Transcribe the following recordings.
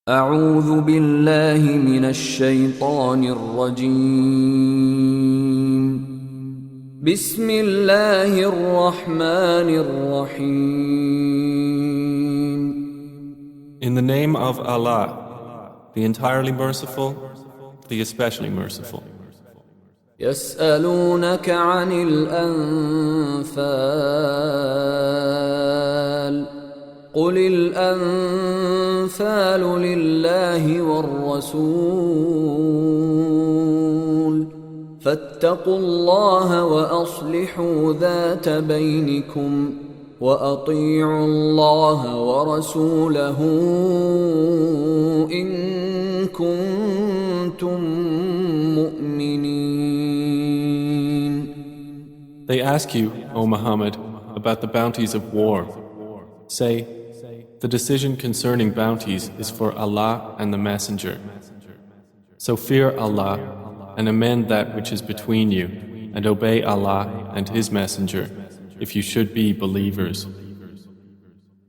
أعوذ بالله من الشيطان الرجيم. بسم الله الرحمن الرحيم. In the name of Allah, the entirely merciful, the especially merciful. يسألونك عن الأنفال قل الأنفال لله والرسول فاتقوا الله وأصلحوا ذات بينكم وأطيعوا الله ورسوله إن كنتم مؤمنين. They ask you, O Muhammad, about the bounties of war. Say, the decision concerning bounties is for Allah and the Messenger. So fear Allah and amend that which is between you, and obey Allah and His Messenger, if you should be believers.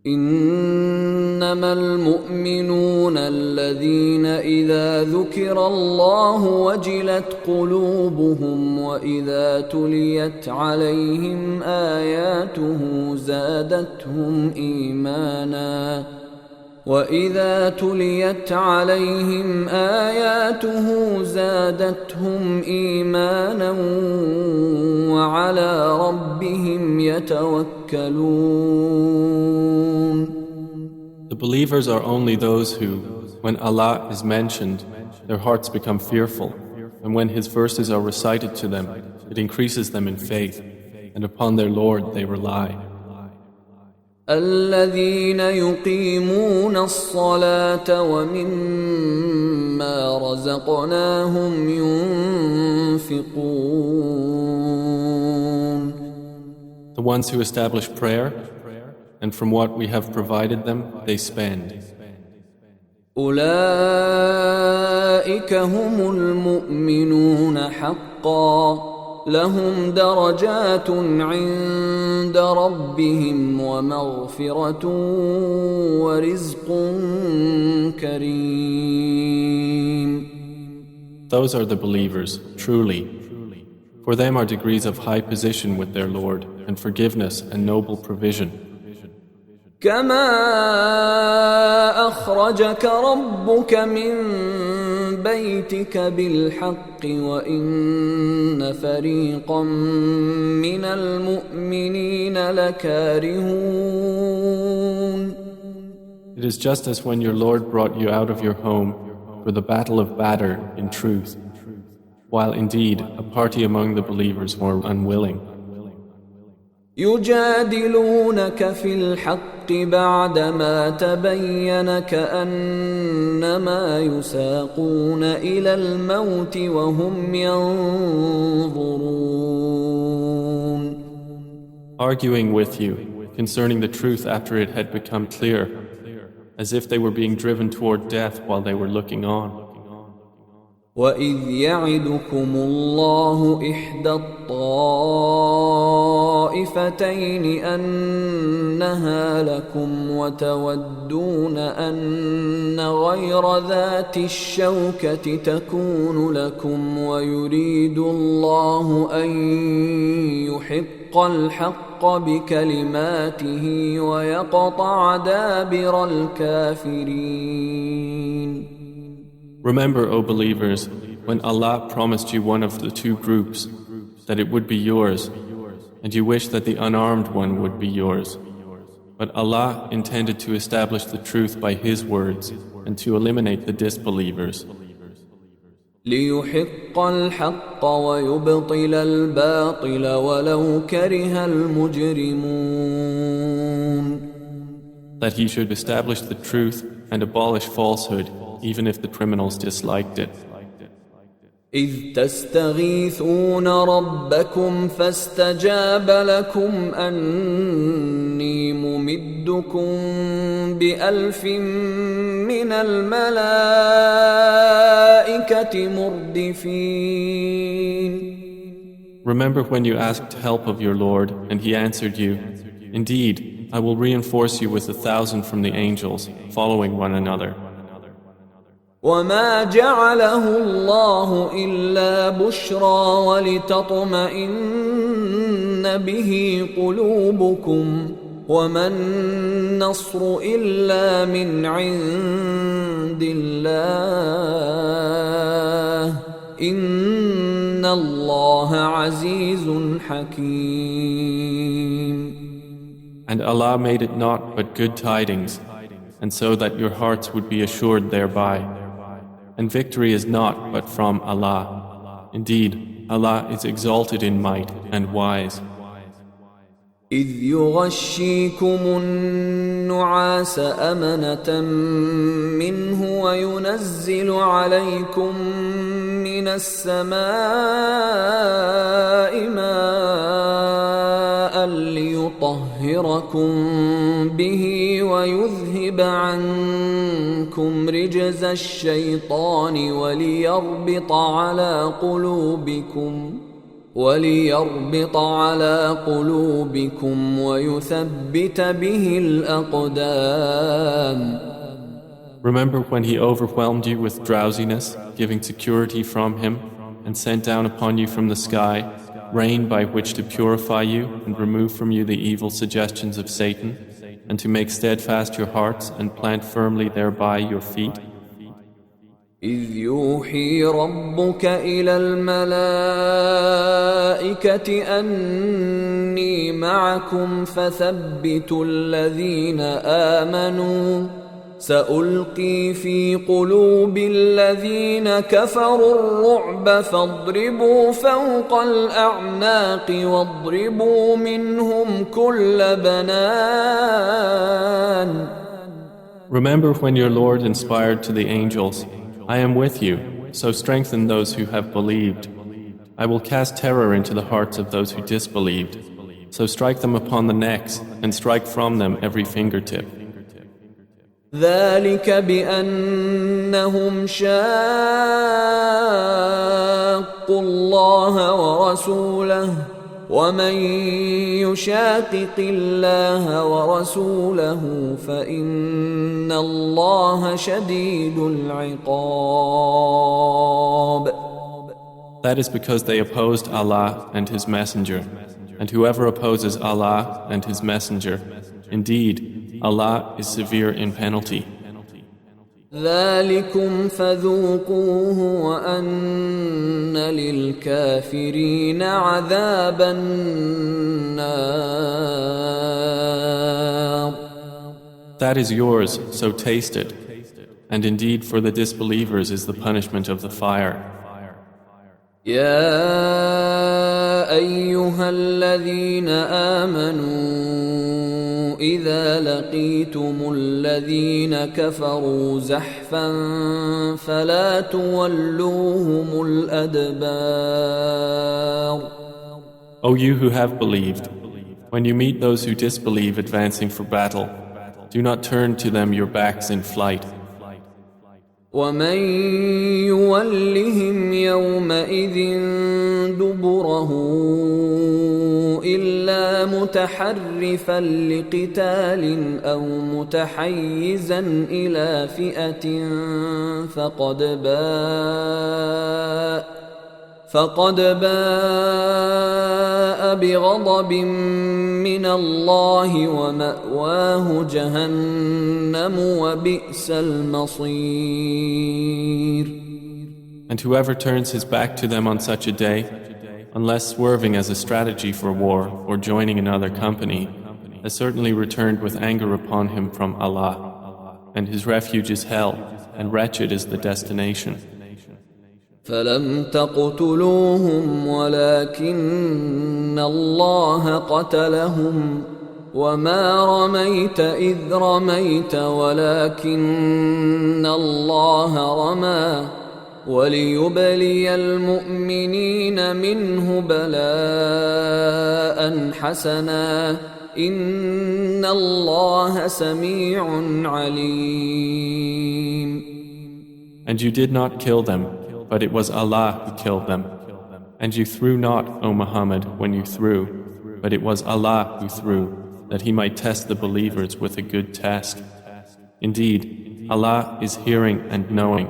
إنما المؤمنون الذين إذا ذكر الله وجلت قلوبهم وإذا تليت عليهم آياته زادتهم إيمانا وعلى ربهم يتوكلون. The believers are only those who, when Allah is mentioned, their hearts become fearful, and when His verses are recited to them, it increases them in faith, and upon their Lord they rely. الذين يقيمون الصلاة ومما رزقناهم ينفقون. The ones who establish prayer, and from what we have provided them, they spend. أولئك هم المؤمنون حقا لهم درجات عند ربهم ومغفرة ورزق كريم. Those are the believers, truly. For them are degrees of high position with their Lord, and forgiveness and noble provision. كما أخرجك ربك من بيتك بالحق وإن فريقا من المؤمنين لكارهون. It is just as when your Lord brought you out of your home for the battle of Badr in truth, while indeed a party among the believers were unwilling. يجادلونك في الحق بعدما تبين كأنما يساقون إلى الموت وهم ينظرون. Arguing with you concerning the truth after it had become clear, as if they were being driven toward death while they were looking on. وَإِذْ يَعِدُكُمُ اللَّهُ إِحْدَى الطَّائِفَتَيْنِ أَنَّهَا لَكُمْ وَتَوَدُّونَ أَنَّ غَيْرَ ذَاتِ الشَّوْكَةِ تَكُونُ لَكُمْ وَيُرِيدُ اللَّهُ أَن يُحِقَّ الْحَقَّ بِكَلِمَاتِهِ وَيَقْطَعَ دَابِرَ الْكَافِرِينَ. Remember, O believers, when Allah promised you one of the two groups, that it would be yours, and you wish that the unarmed one would be yours. But Allah intended to establish the truth by His words and to eliminate the disbelievers. ليحق الحق ويبطل الباطل ولو كره المجرمون. That He should establish the truth and abolish falsehood, even if the criminals disliked it. إذ تستغيثون ربكم فاستجاب لكم أني ممدكم بألف من الملائكة مردفين. Remember when you asked help of your Lord and He answered you, Indeed, I will reinforce you with 1,000 from the angels, following one another. وما جعله الله إلا بشرى ولتطمئن به قلوبكم وما النصر إلا من عند الله إن الله عزيز حكيم. And Allah made it not but good tidings, and so that your hearts would be assured thereby. And victory is not but from Allah. Indeed, Allah is exalted in might and wise. إذ يغشيكم النعاس أمنة منه وينزل عليكم من السماء ماء ليطهركم به ويذهب عنكم رجز الشيطان وليربط على قلوبكم ويثبت به الأقدام. Remember when He overwhelmed you with drowsiness, giving security from Him, and sent down upon you from the sky rain by which to purify you and remove from you the evil suggestions of Satan, and to make steadfast your hearts and plant firmly thereby your feet? إذ يوحي ربك إلى الملائكة أني معكم فثبتوا الذين آمنوا سألقي في قلوب الذين كفروا الرعب فاضربوا فوق الأعناق واضربوا منهم كل بنان. Remember when your Lord inspired to the angels, I am with you, so strengthen those who have believed. I will cast terror into the hearts of those who disbelieved, so strike them upon the necks and strike from them every fingertip. ذلك بأنهم شاقوا الله ورسوله ومن يشاقق الله ورسوله فإن الله شديد العقاب. That is because they opposed Allah and His Messenger, and whoever opposes Allah and His Messenger, indeed, Allah is severe in penalty. ذلكم فذوقوه وأن للكافرين عذاب النار. That is yours, so taste it. And indeed for the disbelievers is the punishment of the fire. يا أيها الذين آمنوا إذا لقيتم الذين كفروا زحفا فلا تولوهم الأدبار. O you who have believed, when you meet those who disbelieve advancing for battle, do not turn to them your backs in flight. ومن يولهم يومئذ دبره إلا متحرفا لقتال أو متحيزا إلى فئة فقد باء بغضب من الله ومأواه جهنم وبئس المصير. And whoever turns his back to them on such a day, unless swerving as a strategy for war or joining another company, has certainly returned with anger upon him from Allah, and his refuge is hell, and wretched is the destination. فلم تقتلوهم ولكن الله قتلهم وما رميت إذ رميت ولكن الله رمى وليبلي المؤمنين منه بلاء حسنا إن الله سميع عليم. And you did not kill them, but it was Allah who killed them. And you threw not, O Muhammad, when you threw, but it was Allah who threw, that He might test the believers with a good test. Indeed, Allah is hearing and knowing.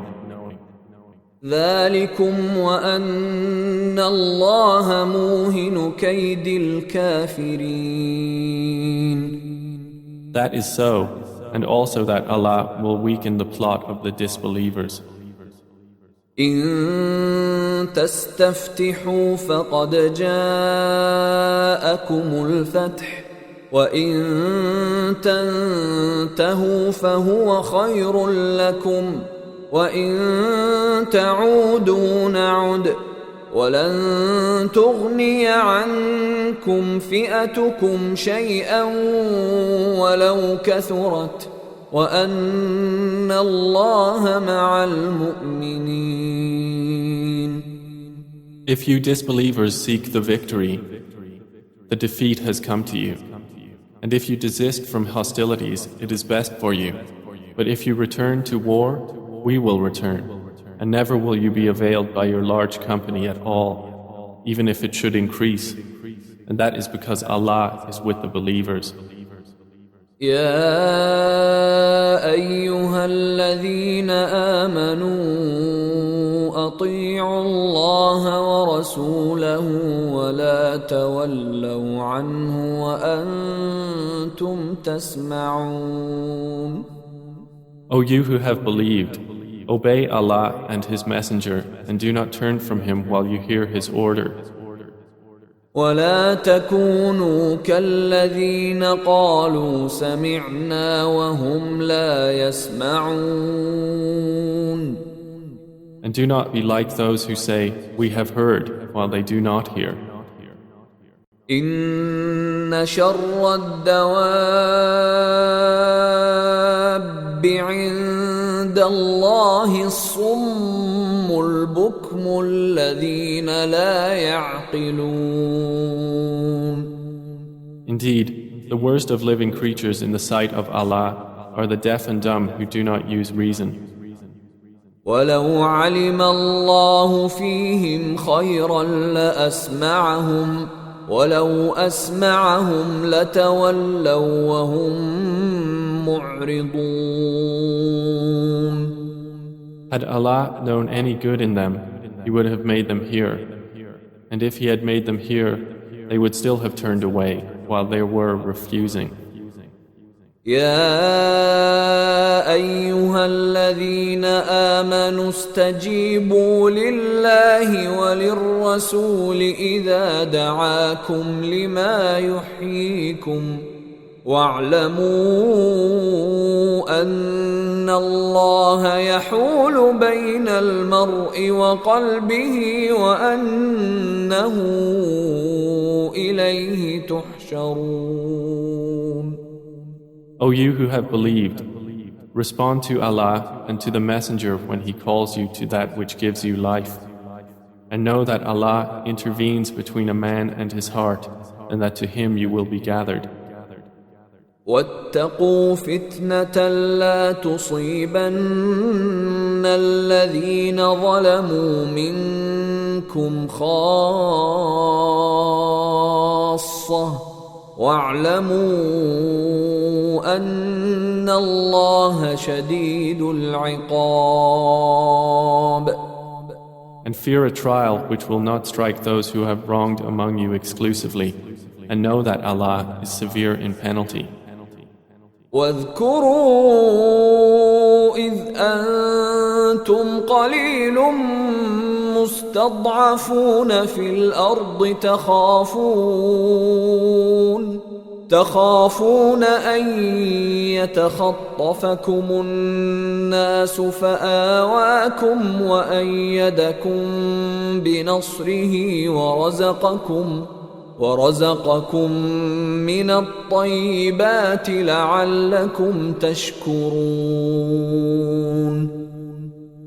ذلكم وأن الله موهن كيد الكافرين. That is so, and also that Allah will weaken the plot of the disbelievers. إن تستفتحوا فقد جاءكم الفتح وإن تنتهوا فهو خير لكم وإن تعودوا نعد ولن تغني عنكم فئتكم شيئا ولو كثرت وأن الله مع المؤمنين. If you disbelievers seek the victory, the defeat has come to you. And if you desist from hostilities, it is best for you. But if you return to war, we will return. And never will you be availed by your large company at all, even if it should increase. And that is because Allah is with the believers. يا أيها الذين آمنوا أطيعوا الله ورسوله ولا تولوا عنه وأنتم تسمعون. O you who have believed, obey Allah and His Messenger and do not turn from Him while you hear His order. ولا تكونوا كالذين قالوا سمعنا وهم لا يسمعون. And do not be like those who say, we have heard, while they do not hear. إن شر الدواب عند الله الصم البكم الذين لا يعقلون. Indeed, the worst of living creatures in the sight of Allah are the deaf and dumb who do not use reason. ولو علم الله فيهم خيرا لأسمعهم ولو أسمعهم لتولوا وهم معرضون. Had Allah known any good in them, He would have made them hear. And if He had made them hear, they would still have turned away while they were refusing. يا أيها الذين آمنوا استجيبوا لله وللرسول إذا دعاكم لما يحييكم واعلموا أن الله يحول بين المرء وقلبه وأنه إليه تحشرون. O you who have believed, respond to Allah and to the Messenger when He calls you to that which gives you life. And know that Allah intervenes between a man and his heart, and that to Him you will be gathered. واتقوا فتنة لا تصيبن الذين ظلموا منكم خاصة واعلموا أن الله شديد العقاب. And fear a trial which will not strike those who have wronged among you exclusively, and know that Allah is severe in penalty. واذكروا إذ أنتم قليل مستضعفون في الأرض تخافون أن يتخطفكم الناس فآواكم وأيدكم بنصره ورزقكم من الطيبات لعلكم تشكرون.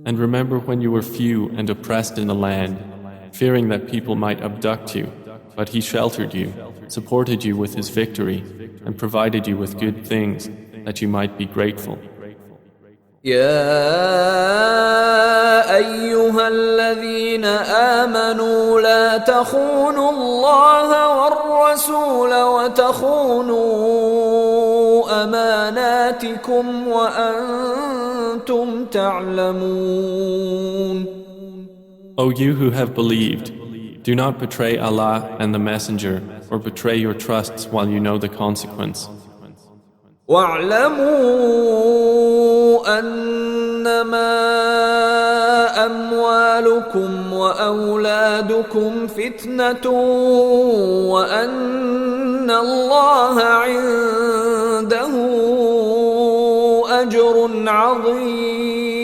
And remember when you were few and oppressed in the land, fearing that people might abduct you, but He sheltered you, supported you with His victory, and provided you with good things that you might be grateful. يا أيها الذين آمنوا لا تخونوا الله والرسول وتخونوا أماناتكم وأنتم تعلمون. O you who have believed, do not betray Allah and the Messenger, or betray your trusts while you know the consequence. واعلموا أنما أموالكم وأولادكم فتنة وأن الله عنده أجر عظيم.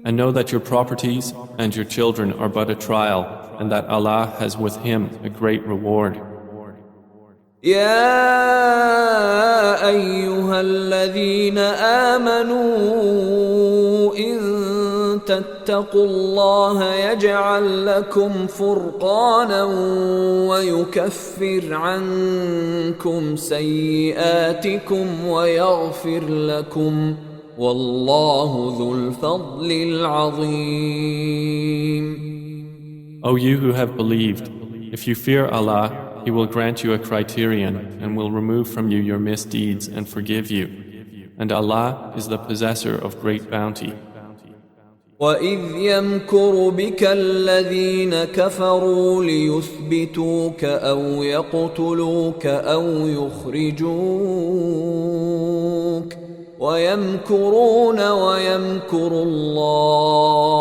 And know that your properties and your children are but a trial, and that Allah has with Him a great reward. يا أيها الذين آمنوا إن تتقوا الله يجعل لكم فرقانا ويكفر عنكم سيئاتكم ويغفر لكم والله ذو الفضل العظيم. O you who have believed, if you fear Allah, He will grant you a criterion and will remove from you your misdeeds and forgive you. And Allah is the possessor of great bounty. وَإِذْ يَمْكُرُ بِكَ الَّذِينَ كَفَرُوا لِيُثْبِتُوكَ أَوْ يَقْتُلُوكَ أَوْ يُخْرِجُوكَ وَيَمْكُرُونَ وَيَمْكُرُ اللَّهُ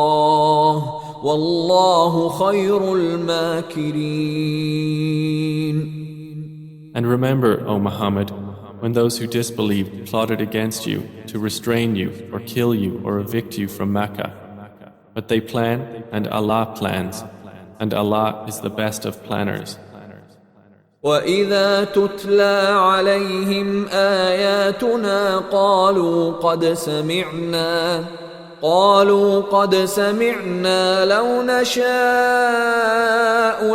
وَاللَّهُ خَيْرُ الْمَاكِرِينَ. And remember, O Muhammad, when those who disbelieved plotted against you to restrain you or kill you or evict you from Mecca. But they plan and Allah plans, and Allah is the best of planners. وَإِذَا تُتْلَى عَلَيْهِمْ آيَاتُنَا قالوا قد سمعنا لو نشاء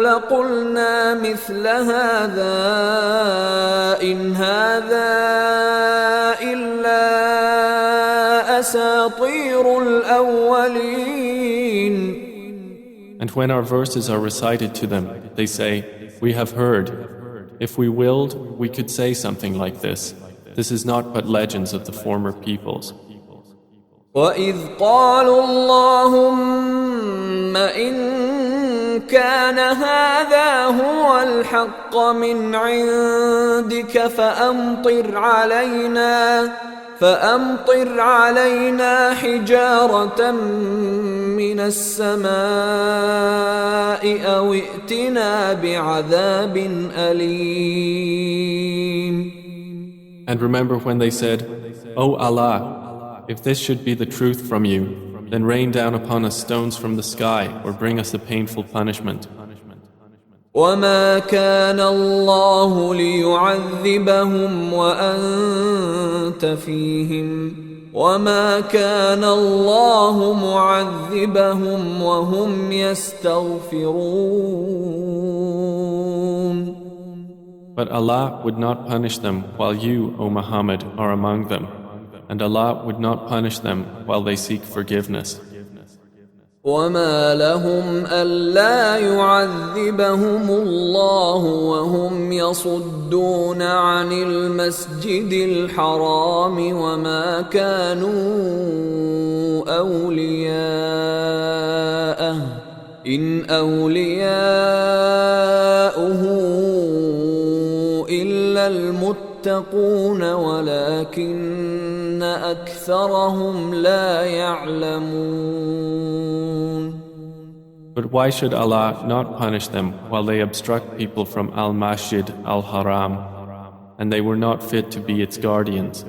لقلنا مثل هذا إن هذا إلا أساطير الأولين. And when our verses are recited to them, they say, "We have heard. If we willed, we could say something like this. This is not but legends of the former peoples." وَإِذْ قَالُوا اللَّهُمَّ إِن كَانَ هَذَا هُوَ الْحَقَّ مِنْ عِندِكَ فَأَمْطِرْ عَلَيْنَا حِجَارَةً مِّنَ السَّمَاءِ أَوْ ائْتِنَا بِعَذَابٍ أَلِيمٍ. And remember when they said, "O Allah, if this should be the truth from you, then rain down upon us stones from the sky or bring us a painful punishment." وَمَا كَانَ اللَّهُ لِيُعَذِّبَهُمْ وَأَنْتَ فِيهِمْ وَمَا كَانَ اللَّهُ مُعَذِّبَهُمْ وَهُمْ يَسْتَغْفِرُونَ. But Allah would not punish them while you, O Muhammad, are among them. And Allah would not punish them while they seek forgiveness. وَمَا لَهُمْ أَلَّا يُعَذِّبَهُمُ اللَّهُ وَهُمْ يَصُدُّونَ عَنِ الْمَسْجِدِ الْحَرَامِ وَمَا كَانُوا أَوْلِيَاءَهُ إِنْ أَوْلِيَاؤُهُ إِلَّا الْمُتَّقُونَ وَلَكِنَّ أَكْثَرَهُمْ لَا يَعْلَمُونَ. But why should Allah not punish them while they obstruct people from Al-Masjid Al-Haram, and they were not fit to be its guardians?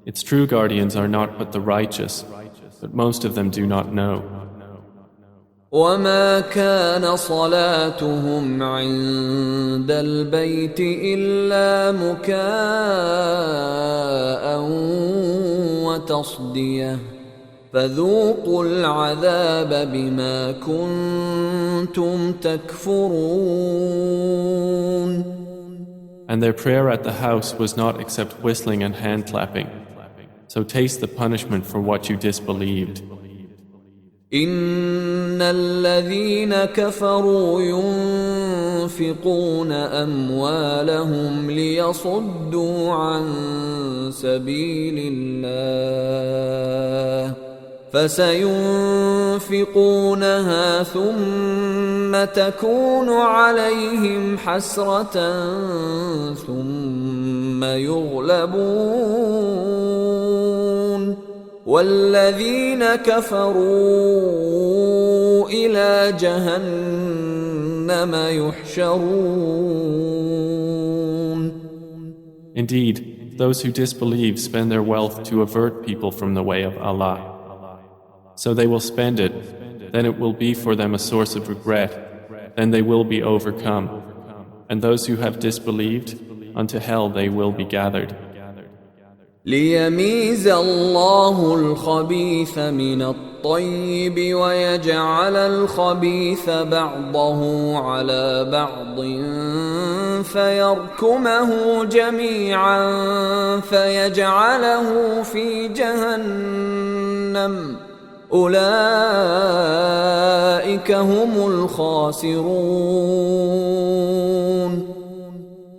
Its true guardians are not but the righteous, but most of them do not know. وَمَا كَانَ صَلَاتُهُمْ عِندَ الْبَيْتِ إِلَّا مُكَاءً وَتَصْدِيَةً فَذُوقُوا الْعَذَابَ بِمَا كُنتُمْ تَكْفُرُونَ. And their prayer at the house was not except whistling and hand clapping. So taste the punishment for what you disbelieved. إِنَّ الَّذِينَ كَفَرُوا يُنْفِقُونَ أَمْوَالَهُمْ لِيَصُدُّوا عَنْ سَبِيلِ اللَّهِ فسينفقونها ثم تكون عليهم حسرة ثم يغلبون والذين كفروا إلى جهنم يحشرون. Indeed, those who disbelieve spend their wealth to avert people from the way of Allah. So they will spend it, then it will be for them a source of regret, then they will be overcome. And those who have disbelieved, unto hell they will be gathered. ليميز الله الخبيث من الطيب ويجعل الخبيث بعضه على بعض فيركمه جميعا فيجعله في جهنم أولئك هم الخاسرون.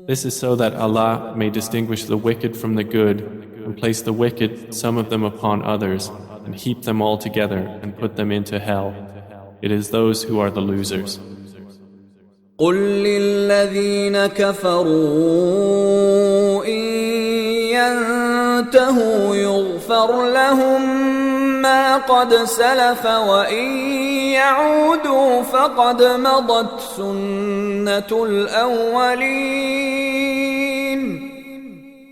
This is so that Allah may distinguish the wicked from the good and place the wicked, some of them upon others, and heap them all together and put them into hell. It is those who are the losers. قل للذين كفروا إن ينتهوا يغفر لهم ما قد سلف وإن يعودوا فقد مضت سنة الأولين.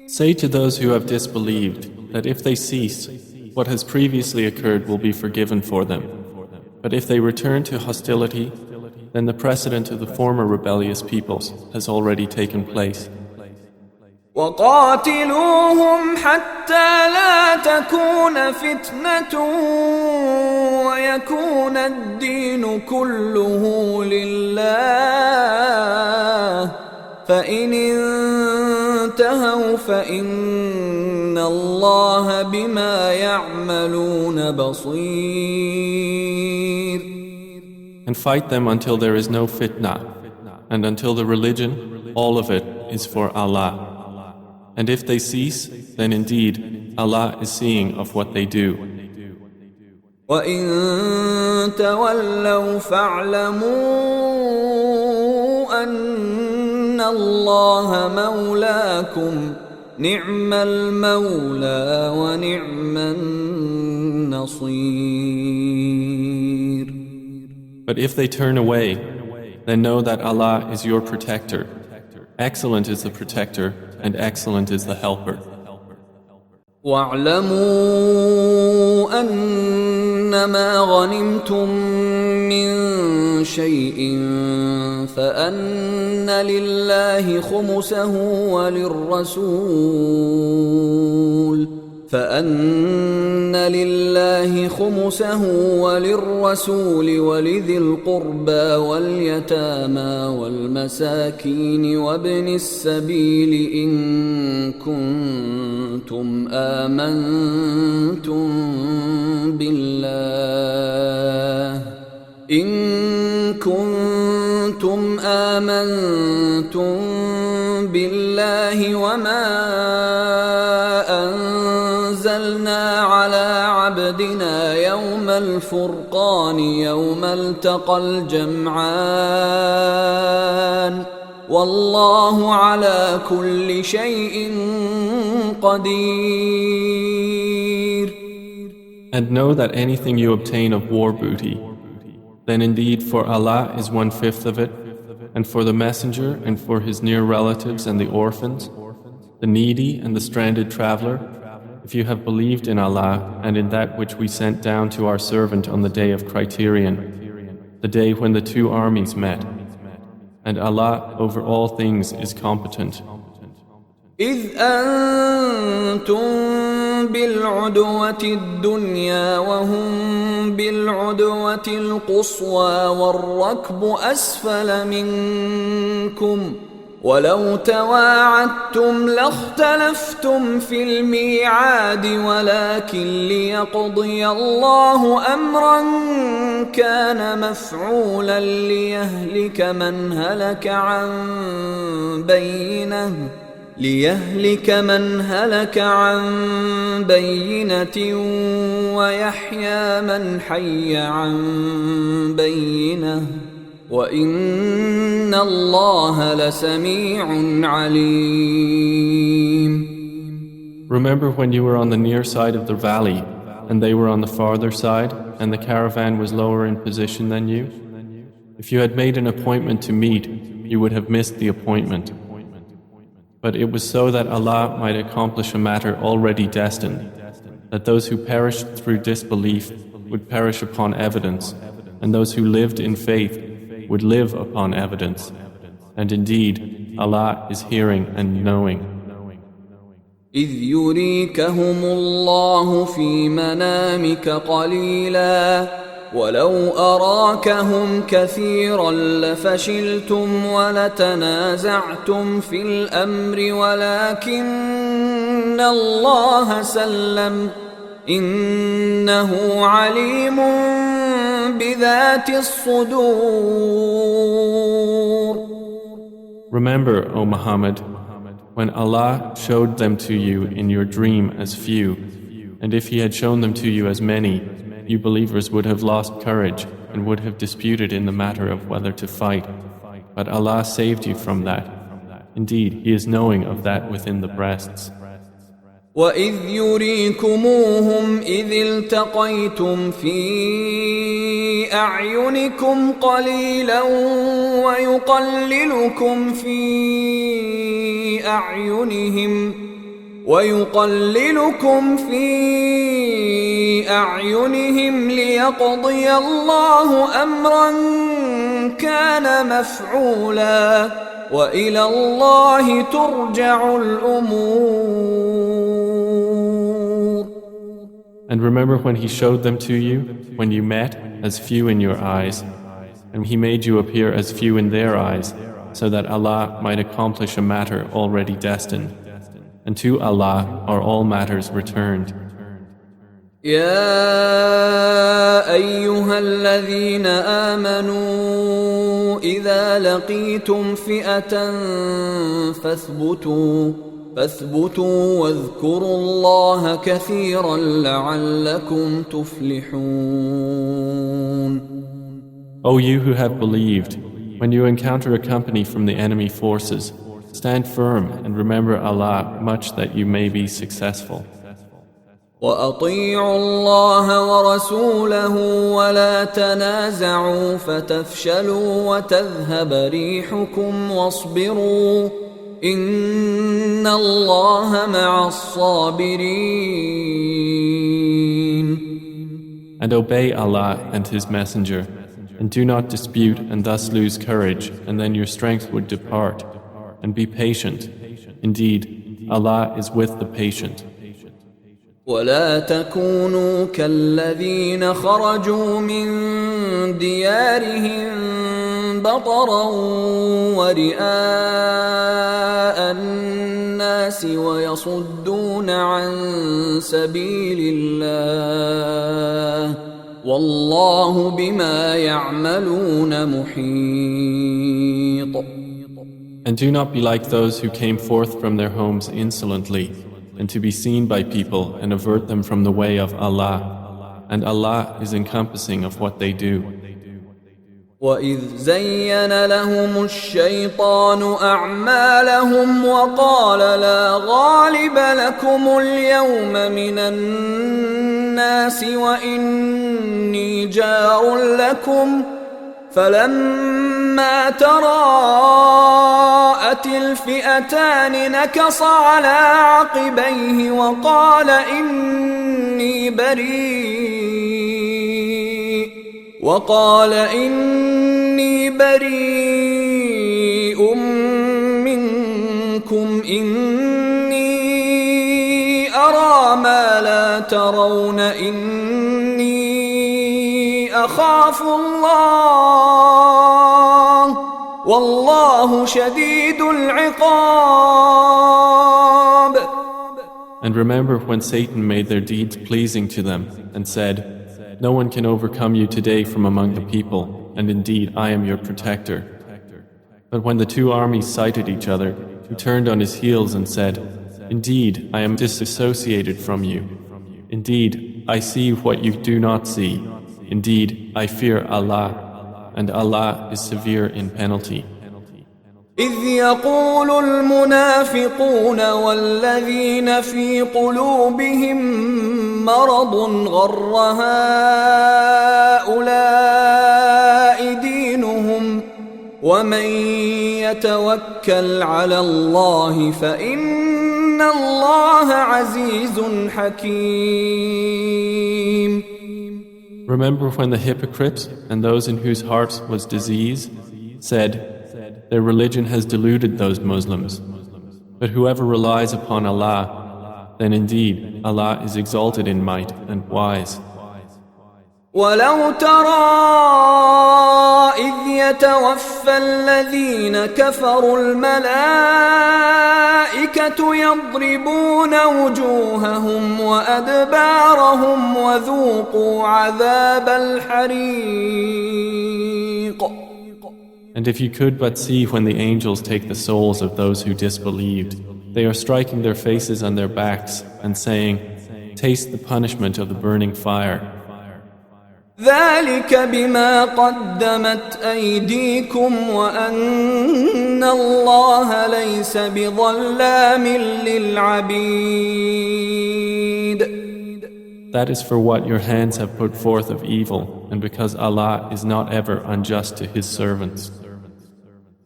Say to those who have disbelieved that if they cease, what has previously occurred will be forgiven for them. But if they return to hostility, then the precedent of the former rebellious peoples has already taken place. وقاتلوهم حتى لا تكون فتنة ويكون الدين كله لله فإن انتهوا فإن الله بما يعملون بصير. And fight them until there is no fitna, and until the religion, all of it, is for Allah. And if they cease, then indeed Allah is seeing of what they do. وَإِن تَوَلَّوْا فَاعْلَمُوا أَنَّ اللَّهَ مَوْلَاكُمْ نِعْمَ الْمَوْلَى وَنِعْمَ النَّصِيرُ. But if they turn away, then know that Allah is your protector. Excellent is the protector, and excellent is the helper. وَاعْلَمُوا أَنَّمَا غَنِمْتُم مِّن شَيْءٍ فَأَنَّ لِلَّهِ خُمُسَهُ وللرسول ولذي القربى واليتامى والمساكين وابن السبيل إن كنتم آمنتم بالله وما أنزلنا على عبدنا يوم الفرقان يوم التقى الجمعان والله على كل شيء قدير. And know that anything you obtain of war booty, then indeed for Allah is 1/5 of it, and for the messenger and for his near relatives and the orphans, the needy and the stranded traveler, if you have believed in Allah and in that which we sent down to our servant on the day of criterion, the day when the two armies met. And Allah over all things is competent. إذ أنتم بالعدوة الدنيا وهم بالعدوة القصوى والركب أسفل منكم ولو تواعدتم لاختلفتم في الميعاد ولكن ليقضي الله أمرا كان مفعولا ليهلك من هلك عن بينه ليهلك من هلك عن بينة ويحيى من حي عن بينة وإن الله لسميع عليم. Remember when you were on the near side of the valley, and they were on the farther side, and the caravan was lower in position than you? If you had made an appointment to meet, you would have missed the appointment. But it was so that Allah might accomplish a matter already destined, that those who perished through disbelief would perish upon evidence, and those who lived in faith would live upon evidence. And indeed, Allah is hearing and knowing. إذ يريكهم الله في منامك قليلا ولو أراكهم كثيرا لفشلتم ولتنازعتم في الأمر ولكن الله سلم إنه عليم بذات الصدور. Remember, O Muhammad, when Allah showed them to you in your dream as few, and if He had shown them to you as many, you believers would have lost courage and would have disputed in the matter of whether to fight. But Allah saved you from that. Indeed, He is knowing of that within the breasts. وَإِذْ يُرِيكُمُوهُمْ إِذِ الْتَقَيْتُمْ فِي أَعْيُنِكُمْ قَلِيلًا وَيُقَلِّلُكُمْ فِي أَعْيُنِهِمْ لِيَقْضِيَ اللَّهُ أَمْرًا كَانَ مَفْعُولًا وَإِلَى اللَّهِ تُرْجَعُ الْأُمُورُ. And remember when He showed them to you, when you met as few in your eyes, and He made you appear as few in their eyes, so that Allah might accomplish a matter already destined. And to Allah are all matters returned. يا أيها الذين آمنوا إذا لقيتم فئة فاثبتوا واذكروا الله كثيرا لعلكم تفلحون. O you who have believed, when you encounter a company from the enemy forces, stand firm and remember Allah much that you may be successful. وأطيعوا الله ورسوله ولا تنازعوا فتفشلوا وتذهب ريحكم واصبروا إن الله مع الصابرين. And obey Allah and His Messenger, and do not dispute and thus lose courage, and then your strength would depart. And be patient. Indeed, Allah is with the patient. ولا تكونوا كالذين خرجوا من ديارهم بطرا ورئاء الناس ويصدون عن سبيل الله والله بما يعملون محيط. And do not be like those who came forth from their homes insolently, and to be seen by people and avert them from the way of Allah. And Allah is encompassing of what they do. وَإِذْ زَيَّنَ لَهُمُ الشَّيْطَانُ أَعْمَالَهُمْ وَقَالَ لَا غَالِبَ لَكُمُ الْيَوْمَ مِنَ النَّاسِ وَإِنِّي جَارٌ لَكُمْ فلما تراءت الفئتان نكص على عقبيه وقال إني بريء منكم إني أرى ما لا ترون إني أخاف الله والله شديد العقاب. And remember when Satan made their deeds pleasing to them and said, "No one can overcome you today from among the people, and indeed I am your protector." But when the two armies sighted each other, who turned on his heels and said, "Indeed, I am disassociated from you. Indeed, I see what you do not see. Indeed, I fear Allah, and Allah is severe in penalty." إذ يقول المنافقون والذين في قلوبهم مرض غر هؤلاء دينهم ومن يتوكل على الله فإن الله عزيز حكيم. Remember when the hypocrites and those in whose hearts was disease said, "Their religion has deluded those Muslims. But whoever relies upon Allah, then indeed Allah is exalted in might and wise." ولو ترى إذ يتوفى الذين كفروا الملائكة يضربون وجوههم وأدبارهم وذوقوا عذاب الحريق. And if you could but see when the angels take the souls of those who disbelieved, they are striking their faces on their backs and saying, "Taste the punishment of the burning fire." ذلك بما قدمت أيديكم وأن الله ليس بظلام للعبيد. That is for what your hands have put forth of evil, and because Allah is not ever unjust to His servants.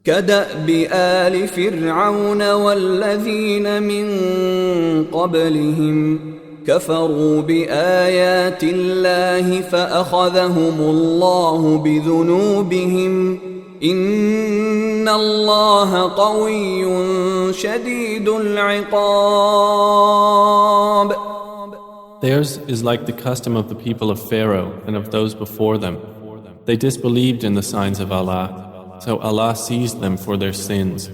كدأب آل فرعون والذين من قبلهم كفروا بآيات الله فأخذهم الله بذنوبهم إن الله قوي شديد العقاب. Theirs is like the custom of the people of Pharaoh and of those before them. They disbelieved in the signs of Allah, so Allah seized them for their sins.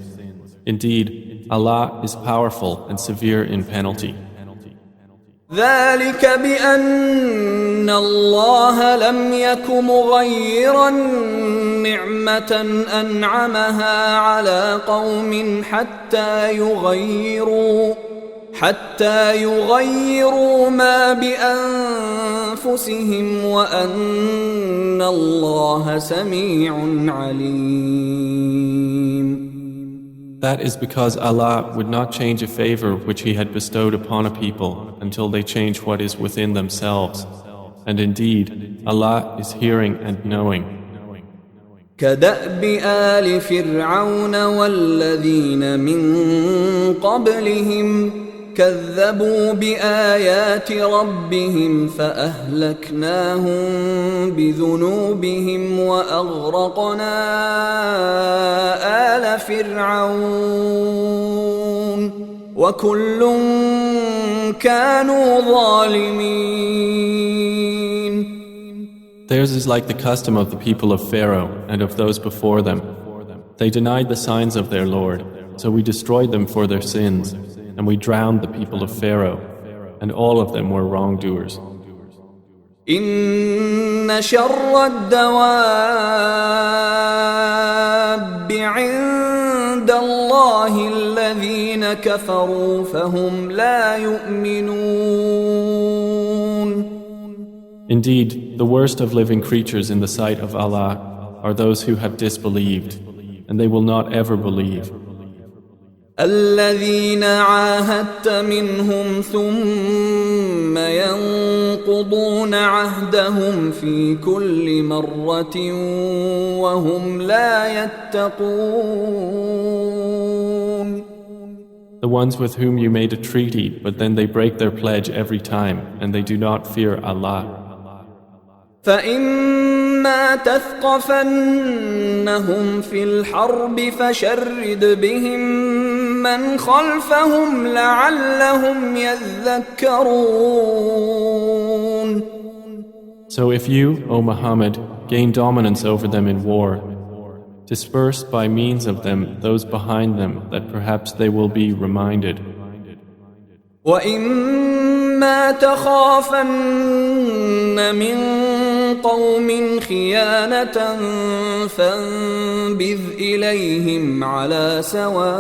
Indeed, Allah is powerful and severe in penalty. ذلك بأن الله لم يك مغيرا نعمة أنعمها على قوم حتى يغيروا ما بأنفسهم وأن الله سميع عليم. That is because Allah would not change a favor which He had bestowed upon a people until they change what is within themselves. And indeed, Allah is hearing and knowing. كدأب آل فرعون والذين من قبلهم كذبوا بآيات ربهم فأهلكناهم بذنوبهم وأغرقنا آل فرعون وكل كانوا ظالمين. Theirs is like the custom of the people of Pharaoh and of those before them. They denied the signs of their Lord, so we destroyed them for their sins. And we drowned the people of Pharaoh, and all of them were wrongdoers. إن شر الدواب عند الله الذين كفروا فهم لا يؤمنون. Indeed, the worst of living creatures in the sight of Allah are those who have disbelieved, and they will not ever believe. الذين عاهدت منهم ثم ينقضون عهدهم في كل مرة وهم لا يتقون. The ones with whom you made a treaty, but then they break their pledge every time, and they do not fear Allah. فإما تثقفنهم في الحرب فشرد بهم من خلفهم لعلهم يذكرون. So if you, O Muhammad, gain dominance over them in war, disperse by means of them those behind them that perhaps they will be reminded. وإما إما تخافن من قوم خيانة فانبذ إليهم على سواء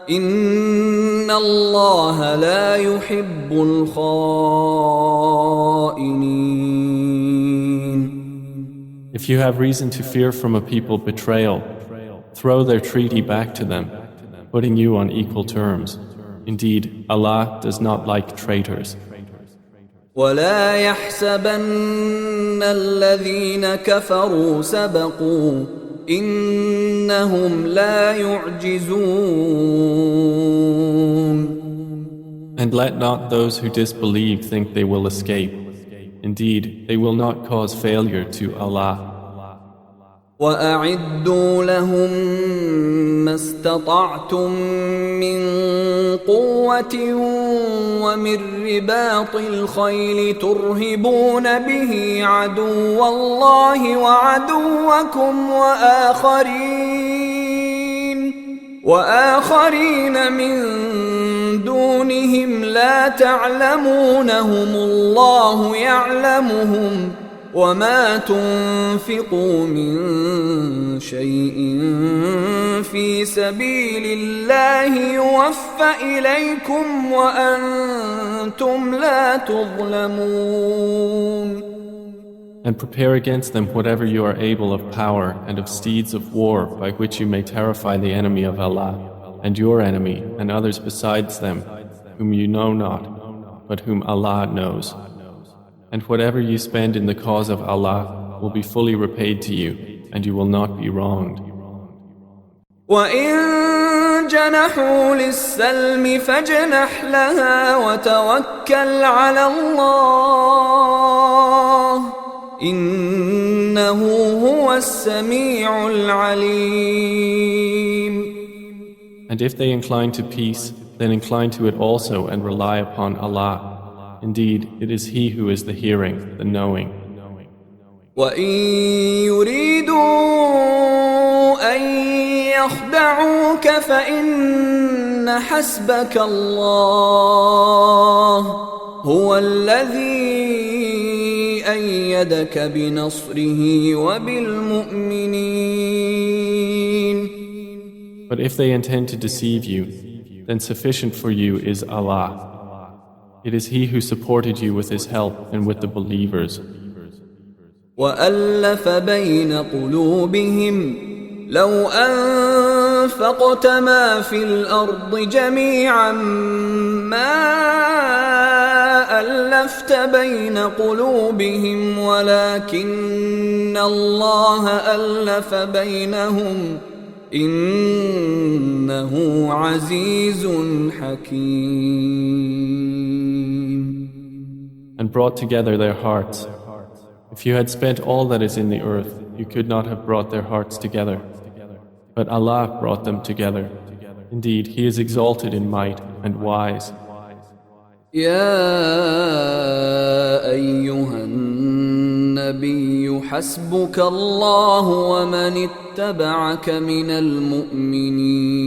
إن الله لا يحب الخائنين. If you have reason to fear from a people betrayal, throw their treaty back to them, putting you on equal terms. Indeed, Allah does not like traitors. ولا يحسبن الذين كفروا سبقوا إنهم لا يعجزون. And let not those who disbelieve think they will escape. Indeed, they will not cause failure to Allah. وأعدوا لهم ما استطعتم من قوة ومن رباط الخيل ترهبون به عدو الله وعدوكم وآخرين من دونهم لا تعلمونهم الله يعلمهم وما تنفقوا من شيء في سبيل الله يوفى إليكم وأنتم لا تظلمون. And prepare against them whatever you are able of power and of steeds of war by which you may terrify the enemy of Allah and your enemy and others besides them whom you know not but whom Allah knows. And whatever you spend in the cause of Allah will be fully repaid to you, and you will not be wronged. وَإِن جَنَحُوا لِلسَّلْمِ فَاجْنَحْ لَهَا وَتَوَكَّلْ عَلَى اللَّهِ إِنَّهُ هُوَ السَّمِيعُ الْعَلِيمُ. And if they incline to peace, then incline to it also and rely upon Allah. Indeed, it is He who is the hearing, the knowing. وَإِن يُرِيدُوا أَن يَخْدَعُوكَ فَإِنَّ حَسْبَكَ اللَّهُ هُوَ الَّذِي أَيَّدَكَ بِنَصْرِهِ وَبِالْمُؤْمِنِينَ. But if they intend to deceive you, then sufficient for you is Allah. It is He who supported you with His help and with the believers. وَأَلَّفَ بَيْنَ قُلُوبِهِمْ لَوْ أَنفَقْتَ مَا فِي الْأَرْضِ جَمِيعًا مَا أَلَّفْتَ بَيْنَ قُلُوبِهِمْ وَلَكِنَّ اللَّهَ أَلَّفَ بَيْنَهُمْ إِنَّهُ عَزِيزٌ حَكِيمٌ. And brought together their hearts. If you had spent all that is in the earth, you could not have brought their hearts together. But Allah brought them together. Indeed, He is exalted in might and wise. يا أيها النبي حسبك الله ومن اتبعك من المؤمنين.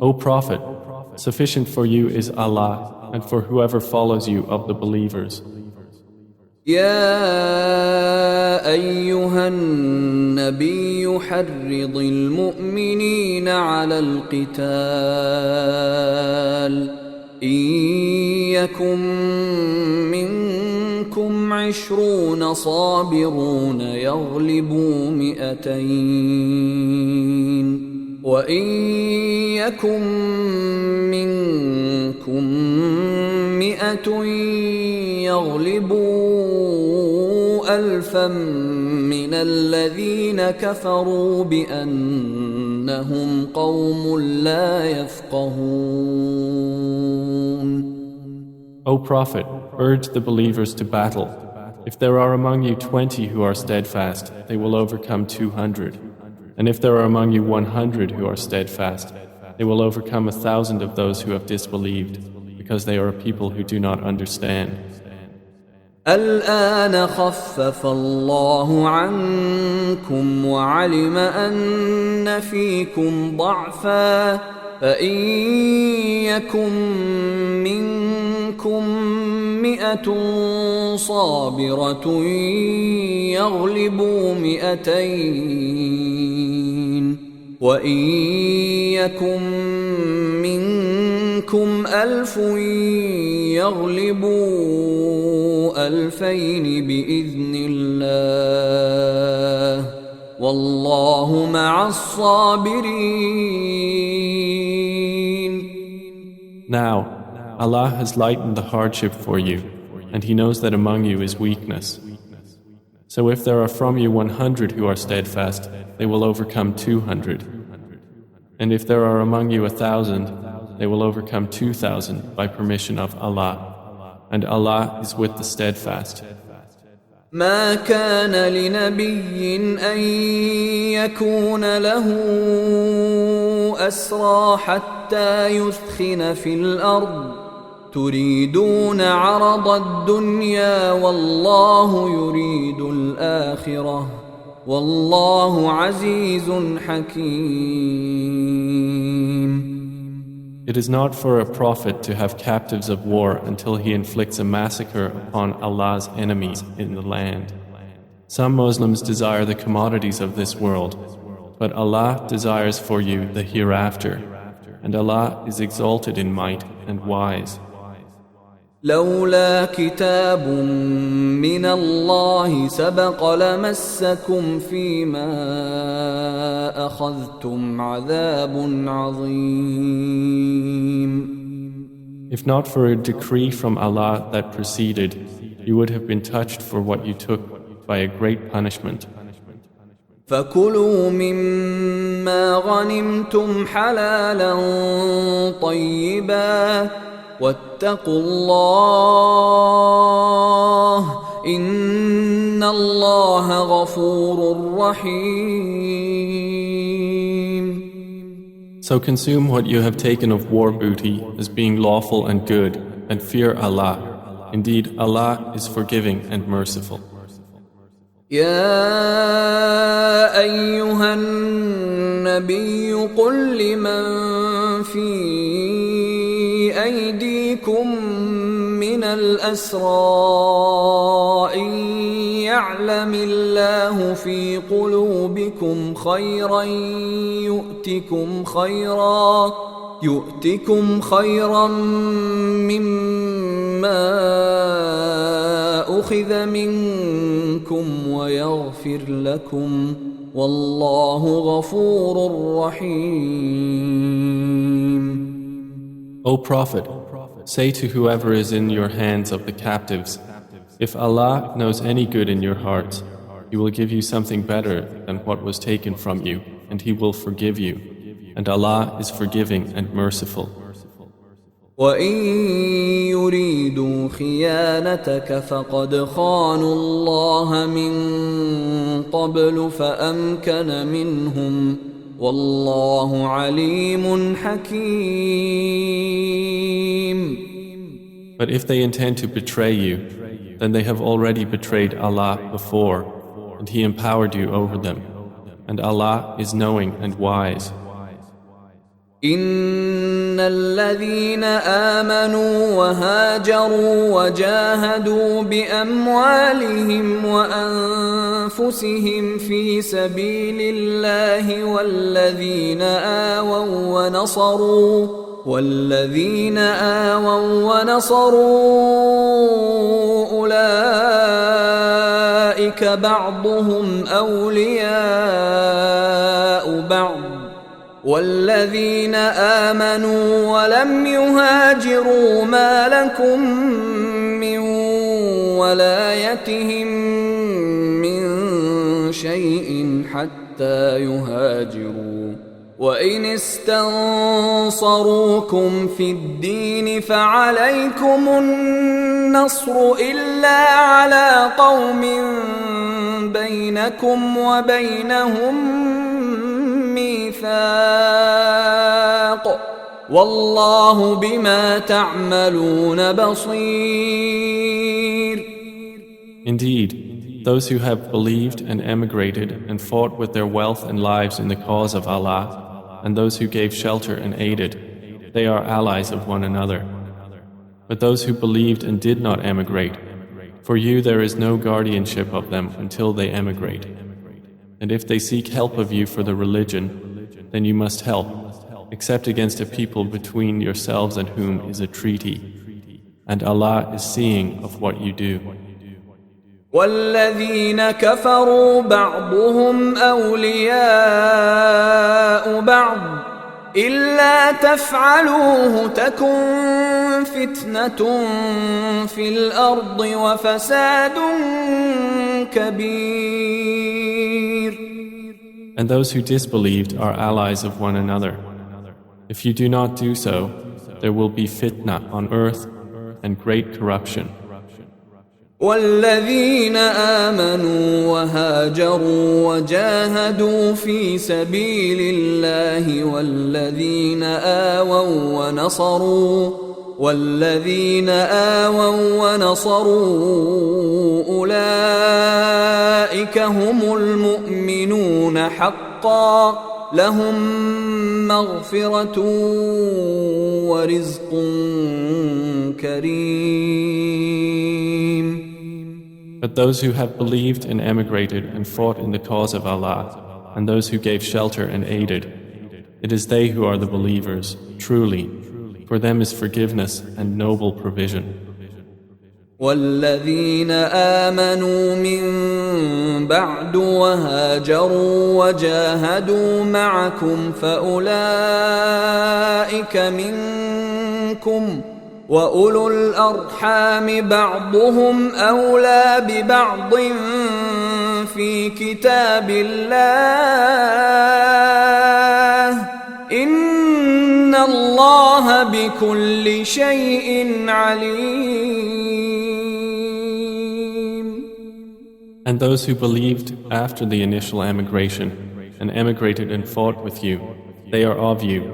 O Prophet, sufficient for you is Allah and for whoever follows you of the believers. يا أيها النبي حرض المؤمنين على القتال إن يكن منكم 20 صابرون يغلبوا 200 وإن يكن منكم 100 يغلبوا 1000 من الذين كفروا بأنهم قوم لا يفقهون. O Prophet, urge the believers to battle. If there are among you 20 who are steadfast, they will overcome 200. And if there are among you 100 who are steadfast, they will overcome 1,000 of those who have disbelieved, because they are a people who do not understand. الآن خفف الله عنكم وعلم أن فيكم ضعفا فإن يكن منكم 100 صابرة يغلبوا 200 وإن يكن منكم 1000 يغلبوا 2000 بإذن الله والله مع الصابرين. Now, Allah has lightened the hardship for you, and He knows that among you is weakness. So if there are from you 100 who are steadfast, they will overcome 200. And if there are among you 1,000, they will overcome 2,000 by permission of Allah. And Allah is with the steadfast. ما كان لنبي أن يكون له أسرى حتى يثخن في الأرض تريدون عرض الدنيا والله يريد الآخرة والله عزيز حكيم. It is not for a prophet to have captives of war until he inflicts a massacre upon Allah's enemies in the land. Some Muslims desire the commodities of this world, but Allah desires for you the hereafter, and Allah is exalted in might and wise. لولا كتاب من الله سبق لمسكم فيما أخذتم عذاب عظيم. If not for a decree from Allah that preceded, you would have been touched for what you took by a great punishment. فكلوا مما غنمتم حلالا طيبا واتقوا الله إن الله غفور رحيم. So consume what you have taken of war booty as being lawful and good, and fear Allah. Indeed, Allah is forgiving and merciful. يا أيها النبي قل لمن في أيديكم من الأسرى إن يعلم الله في قلوبكم خيرا يؤتكم خيرا مما أخذ منكم ويغفر لكم والله غفور رحيم. O Prophet, say to whoever is in your hands of the captives, if Allah knows any good in your hearts, He will give you something better than what was taken from you, and He will forgive you. And Allah is forgiving and merciful. وَإِن يُرِيدُوا خِيَانَتَكَ فَقَدْ خَانُوا اللَّهَ مِن قَبْلُ فَأَمْكَنَ مِنْهُمْ وَاللَّهُ عَلِيمٌ حَكِيمٌ. But if they intend to betray you, then they have already betrayed Allah before, and He empowered you over them. And Allah is knowing and wise. إن الذين آمنوا وهاجروا وجاهدوا بأموالهم وأنفسهم في سبيل الله والذين آووا ونصروا أولئك بعضهم أولياء بعض والذين آمنوا ولم يهاجروا ما لكم من ولايتهم من شيء حتى يهاجروا وإن استنصروكم في الدين فعليكم النصر إلا على قوم بينكم وبينهم ميثاق والله بما تعملون بصير. Indeed, those who have believed and emigrated and fought with their wealth and lives in the cause of Allah and those who gave shelter and aided, they are allies of one another. But those who believed and did not emigrate, for you there is no guardianship of them until they emigrate. And if they seek help of you for the religion, then you must help, except against a people between yourselves and whom is a treaty. And Allah is seeing of what you do. والذين كفروا بعضهم أولياء بعض إلا تفعلوه تكن فتنة في الأرض وفساد كبير. And those who disbelieved are allies of one another. If you do not do so, there will be fitna on earth and great corruption. والذين آمنوا وهاجروا وجاهدوا في سبيل الله والذين آووا ونصروا أولئك هم المؤمنون حقا لهم مغفرة ورزق كريم. But those who have believed and emigrated and fought in the cause of Allah, and those who gave shelter and aided, it is they who are the believers, truly. For them is forgiveness and noble provision. والذين آمنوا من بعد وهاجروا وجاهدوا معكم فأولئك منكم وأولو الأرحام بعضهم أولى ببعض في كتاب الله إن الله بكل شيء عليم. And those who believed after the initial emigration and emigrated and fought with you, they are of you.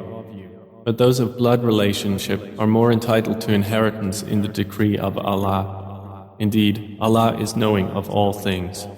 But those of blood relationship are more entitled to inheritance in the decree of Allah. Indeed, Allah is knowing of all things.